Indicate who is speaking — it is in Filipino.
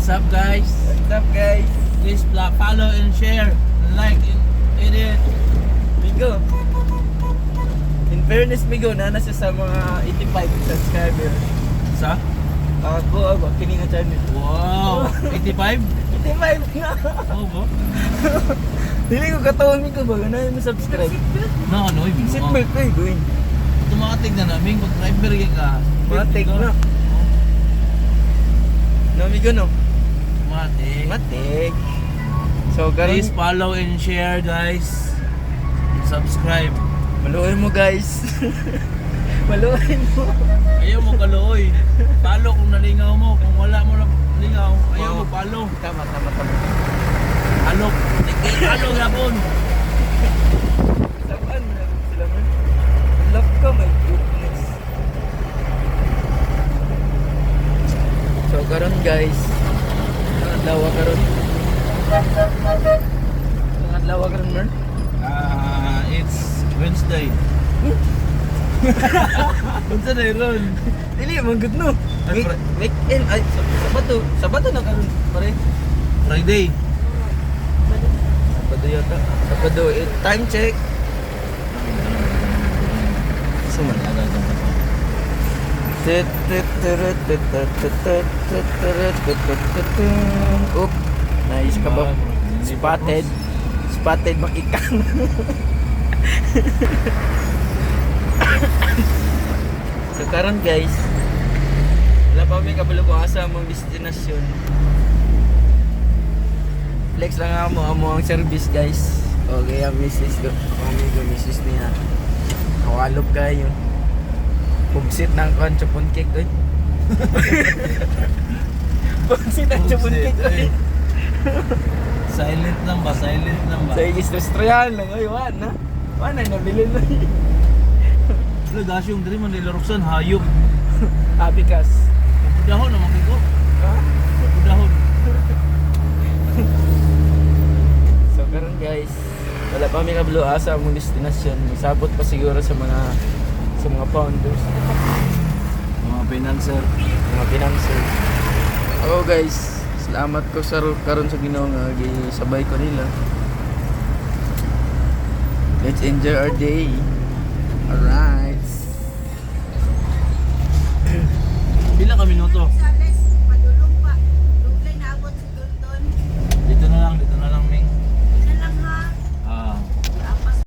Speaker 1: What's up guys?
Speaker 2: What's up guys?
Speaker 1: Please follow and share, like and edit.
Speaker 2: Migo. In fairness Migo, nasa sa mga 85 subscriber.
Speaker 1: Sa?
Speaker 2: Ako, kini nga channel.
Speaker 1: Wow! 85?
Speaker 2: 85 na.
Speaker 1: Oo ba?
Speaker 2: Dili ko katawang Migo ba? Ganahin mo subscribe.
Speaker 1: Na ano, ibig mo.
Speaker 2: Seatbelt ko eh, going.
Speaker 1: Automatic na namin, kung driver ka.
Speaker 2: Matik na. No Migo no?
Speaker 1: Automatic.
Speaker 2: Matik. So,
Speaker 1: Please
Speaker 2: karon
Speaker 1: follow and share guys. Subscribe.
Speaker 2: maluoy mo guys. Maluoy mo.
Speaker 1: Ayaw mo kaluoy. Follow kung nalingaw mo. Kung wala mo lang lingaw, ayaw mo follow.
Speaker 2: Tama.
Speaker 1: Alok. Alok yapon.
Speaker 2: Saan na sila man? Love ka, my goodness. So, karon guys. Ang adlaw karon. Ang adlaw karon, man.
Speaker 1: It's Wednesday. Unsa na ron?
Speaker 2: Dili man gud no.
Speaker 1: Ay,
Speaker 2: Weekend ay Sabato na karon pare.
Speaker 1: Friday.
Speaker 2: Sabado yata. Sabado time check. Suman
Speaker 1: Ada.
Speaker 2: Oop, nice ka ba? Spotted makikang. So karon guys, wala pa may kabalo ko asa among destinasyon. Flex lang ako ang service guys. Okay, ang misis ko. Amigo misis niya. Kawalog kayo. Pugsit ng chupon cake doy. Pugsit ng chupon cake doy.
Speaker 1: Silent lang ba?
Speaker 2: Sa industrial lang ay na. Wala nabili na.
Speaker 1: Wala dash yung diri man nila Roxanne hayop.
Speaker 2: Abikas.
Speaker 1: Dahon naman kiko.
Speaker 2: Ha?
Speaker 1: Dahon.
Speaker 2: So karon guys, wala pa kami kabalo asa among destinasyon. Isabot pa siguro sa mga founders,
Speaker 1: Mga financer.
Speaker 2: mga financer. Ako guys, salamat ko sa karon sa Ginoo nga gisabay ko nila. Let's enjoy our day. Alright.
Speaker 1: Pila ka minuto?